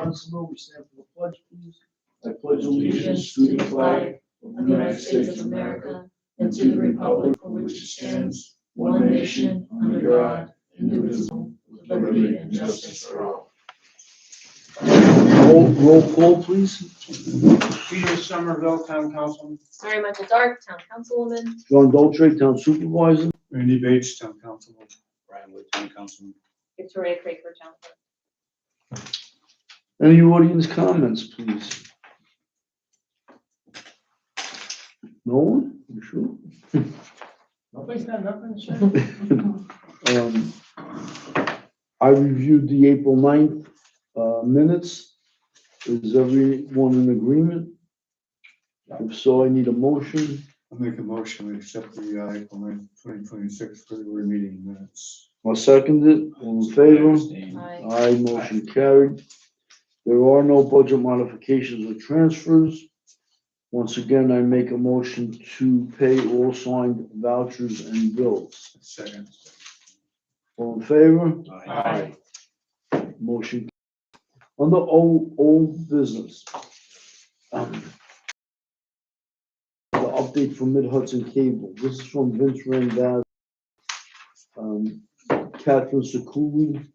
Johnsonville. We stand for the pledge, please. I pledge allegiance to the flag of the United States of America and to the republic for which it stands, one nation, under God, indivisible, with liberty and justice for all. Roll call, please. Peter Somerville, Town Councilman. Mary Michael Dark, Town Councilwoman. John Dolce, Town Supervisor. Randy Bates, Town Councilman. Brian Wood, Town Councilman. Victoria Craig, Town Clerk. Any audience comments, please? No one? You sure? Nobody's got nothing to say. I reviewed the April 9th minutes. Is everyone in agreement? If so, I need a motion. I'll make a motion to accept the April 9th, 2026 February meeting minutes. I'll second it. All in favor? Abstain. Aye. Aye, motion carried. There are no budget modifications or transfers. Once again, I make a motion to pay all signed vouchers and bills. Second. All in favor? Aye. Motion. Under old business. The update from Mid-Hudson Cable. This is from Vince Randazzo. Catherine Sekuli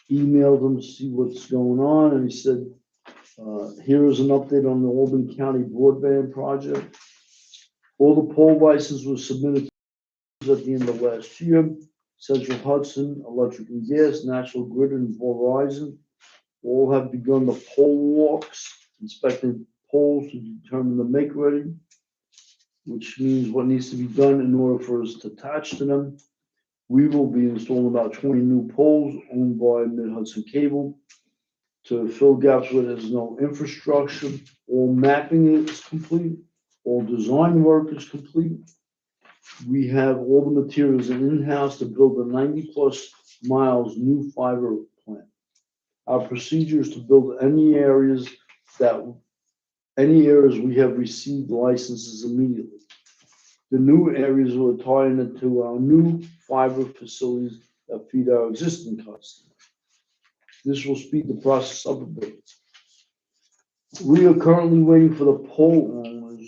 emailed him to see what's going on, and he said, here is an update on the Albany County broadband project. All the poll licenses were submitted at the end of last year. Central Hudson, Electric and Gas, National Grid, and Verizon all have begun the poll walks, inspecting polls to determine the make ready, which means what needs to be done in order for us to attach to them. We will be installing about 20 new poles owned by Mid-Hudson Cable to fill gaps where there's no infrastructure. All mapping is complete, all design work is complete. We have all the materials in-house to build a 90+ miles new fiber plant. Our procedure is to build any areas we have received licenses immediately. The new areas will tie into our new fiber facilities that feed our existing customers. This will speed the process up a bit. We are currently waiting for the pole owners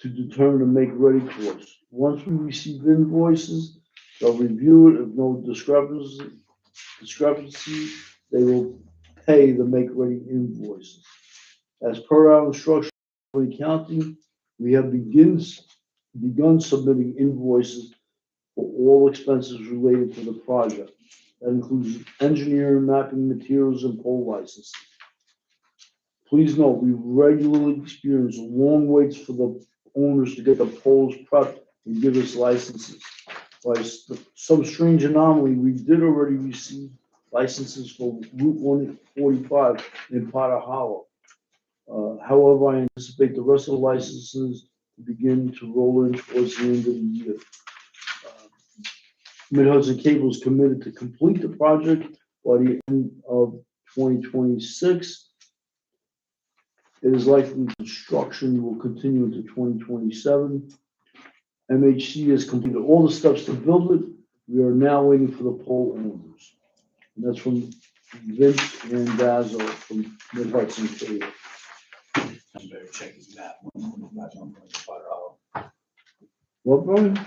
to determine the make ready course. Once we receive invoices, they'll review it. If no discrepancy, they will pay the make ready invoices. As per our instructions for the county, we have begun submitting invoices for all expenses related to the project. That includes engineering, mapping materials, and pole licenses. Please note, we regularly experience long waits for the owners to get the poles prepped and give us licenses. By some strange anomaly, we did already receive licenses for Route 145 in Potter Hollow. However, I anticipate the rest of the licenses to begin to roll in towards the end of the year. Mid-Hudson Cable is committed to complete the project by the end of 2026. It is likely construction will continue into 2027. MHC has completed all the steps to build it. We are now waiting for the pole owners. And that's from Vince Randazzo from Mid-Hudson Cable. I better check his map. 145 don't go into Potter Hollow. What, Brian?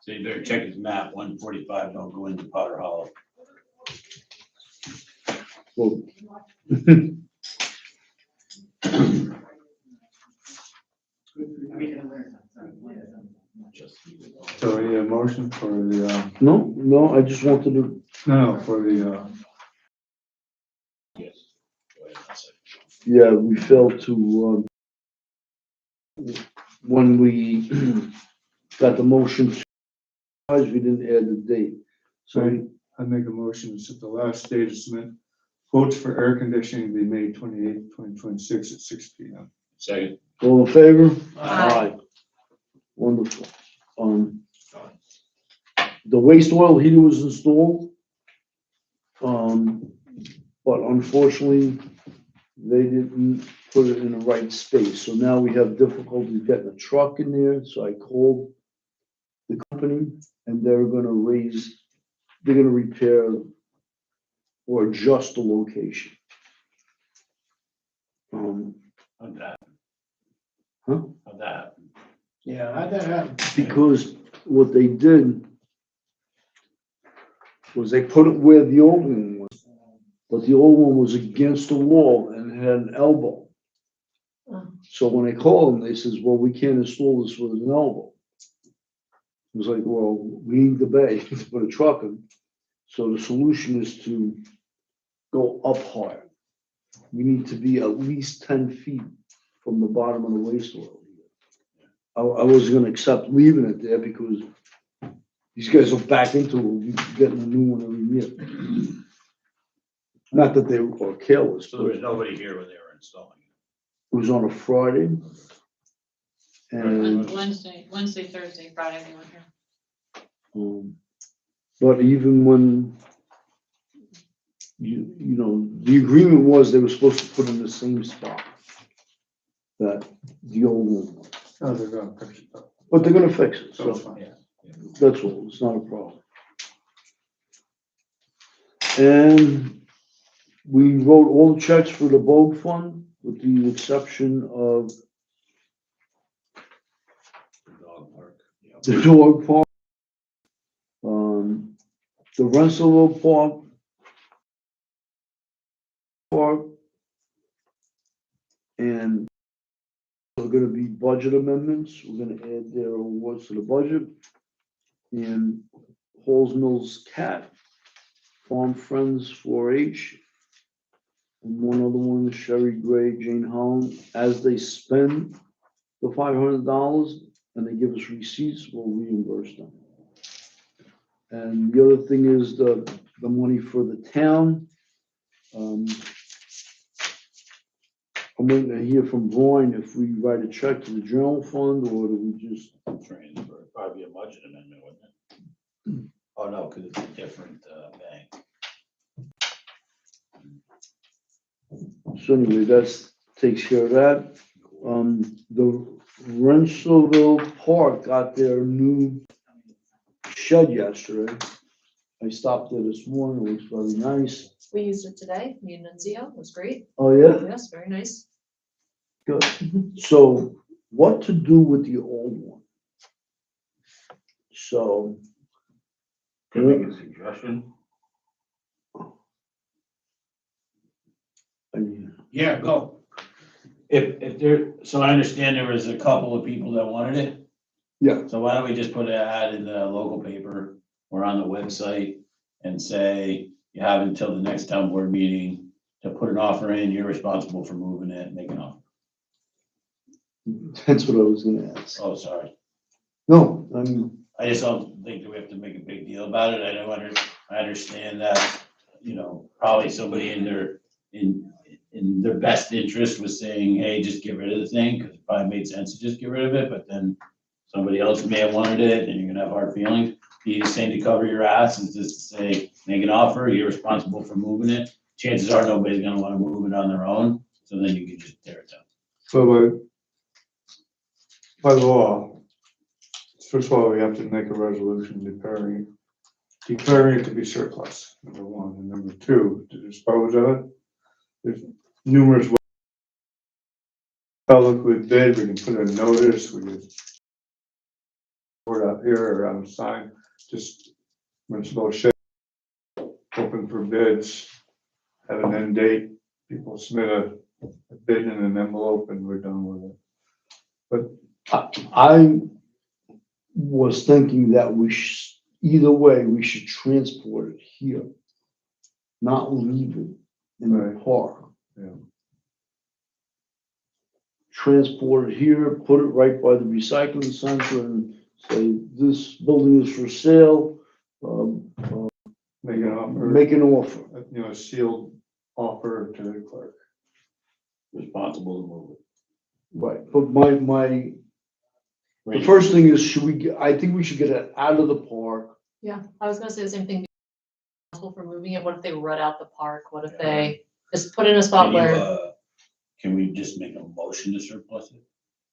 So you better check his map. 145 don't go into Potter Hollow. Well, So we need a motion for the, no, I just wanted to, for the, Yes. Go ahead, I'll say. yeah, we failed to, when we got the motion, we didn't add the date. So Right. I make a motion to set the last day to submit quotes for air conditioning to be May 28th, 2026 at 6 p.m. Second. all in favor? Aye. Wonderful. The waste oil heater was installed. But unfortunately, they didn't put it in the right space. So now we have difficulty getting a truck in there. So I called the company and they're gonna repair or adjust the location. How'd that? Huh? How'd that? Yeah, how'd that happen? Because what they did was they put it where the old one was, but the old one was against the wall and had an elbow. Oh. So when they called them, they says, well, we can't install this with an elbow. It was like, well, we need the bay to put a truck in. So the solution is to go up higher. We need to be at least 10 feet from the bottom of the waste oil. I wasn't gonna accept leaving it there because these guys will back into it, we'll be getting a new one every year. Not that they were careless, So but there it was nobody here when they were installing it. was on a Friday. And, Wednesday, Thursday, Friday, they were here. but even when you know, the agreement was they were supposed to put in the same spot that the old one was. No, they're gonna fix it up. But they're gonna fix it, So it's so fine. Yeah. that's all, it's not a problem. And we wrote all the checks for the Vogue Fund with the exception of The dog park. Yeah. the dog park, the Rensselaer park, and there are gonna be budget amendments, we're gonna add their awards to the budget. And Halls Mills Cat, Farm Friends 4-H, and one other one, Sherry Gray, Jane Holland, as they spend the $500 and they give us receipts, we'll reimburse them. And the other thing is the money for the town. I'm waiting to hear from Brian if we write a check to the general fund or do we just, Transfer, probably a budget amendment, wouldn't it? Oh, no, because it's a different bank. so anyway, that's, takes care of that. The Rensselaer Park got their new shed yesterday. I stopped there this morning, it looks very nice. We used it today, me and Nunzio, it was great. Oh, yeah? Yes, very nice. Good. So what to do with the old one? So. Can I make a suggestion? I mean, Yeah, go. If there, so I understand there was a couple of people that wanted it. Yeah. So why don't we just put an ad in the local paper or on the website and say, you have until the next town board meeting to put an offer in, you're responsible for moving it, make an offer. that's what I was gonna ask. Oh, sorry. No, I mean, I just don't think that we have to make a big deal about it. I understand that, you know, probably somebody in their best interest was saying, hey, just get rid of the thing, because it probably made sense to just get rid of it, but then somebody else may have wanted it, and you're gonna have hard feelings. The easiest thing to cover your ass is just to say, make an offer, you're responsible for moving it. Chances are nobody's gonna wanna move it on their own, so then you can just tear it down. So by law, first of all, we have to make a resolution declaring it to be surplus, number one, and number two, to dispose of it. There's numerous ways. Publicly bid, we can put a notice, we can put it up here or on the sign, just when it's about shit, open for bids, have an end date, people submit a bid in an envelope and we're done with it. I was thinking that either way, we should transport it here, not leave it in the Right. park. Yeah. Transport it here, put it right by the recycling center and say, this building is for sale. Make an offer, Make an offer. you know, a sealed offer to the clerk. Responsible to move it. Right, but the first thing is, I think we should get it out of the park. Yeah, I was gonna say the same thing. Responsible for moving it, what if they rut out the park, what if they just put it in a spot where, Can we just make a motion to surplus it?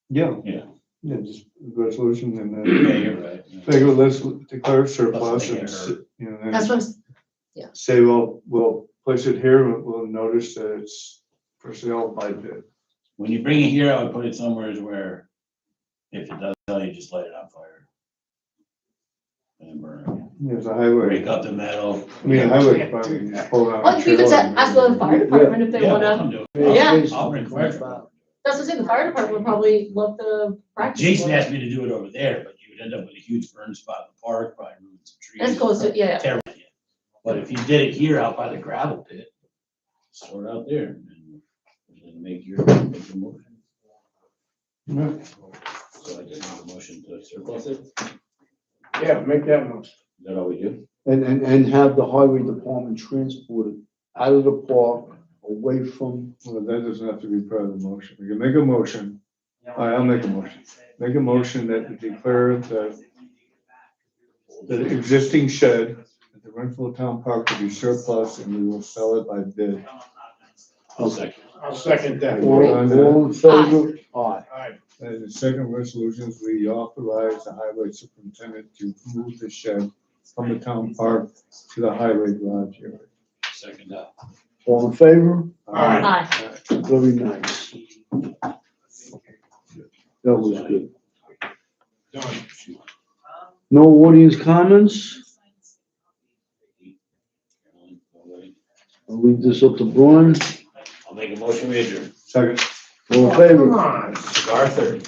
Yeah. Yeah. Yeah, just resolution and Yeah, then, you're right. say, well, let's declare surplus and, Plus, they you know, that's then what I'm, say, well, we'll place it here, we'll notice that it's for sale by bid. When you bring it here, I would put it somewhere where if it does tell you, just light it on fire. And burn it. There's a highway, Break up the metal. I mean, a highway department, just pull out. Well, you could ask the fire department if they Yeah, we'll wanna, come do it. Yeah. I'll bring fire. department. that's what I'm saying, the fire department would probably love to practice. Jason with it. asked me to do it over there, but you would end up with a huge burn spot in the park, probably ruin some trees. That's close to, yeah, Terrible. But if you did it here out by the gravel pit, store it out there and then make your motion. Yeah. So I just need a motion to surplus it. Is Yeah, make that motion. that all we do? And have the highway department transport it out of the park, away from, Well, that doesn't have to be part of the motion. We can make a motion. All right, I'll make a motion. Make a motion that we declare that the existing shed at the Renfrew Town Park to be surplus and we will sell it by bid. I'll second. I'll second that. all in favor? Aye. Alright, And the second resolution is we authorize the highway superintendent to move the shed from the town park to the highway garage area. Second that. All in favor? Aye. Aye. Very nice. That was good. done. No audience comments? I'll leave this up to Brian. I'll make a motion, we adjourn. Second. All in Come favor? on. Cigar 30.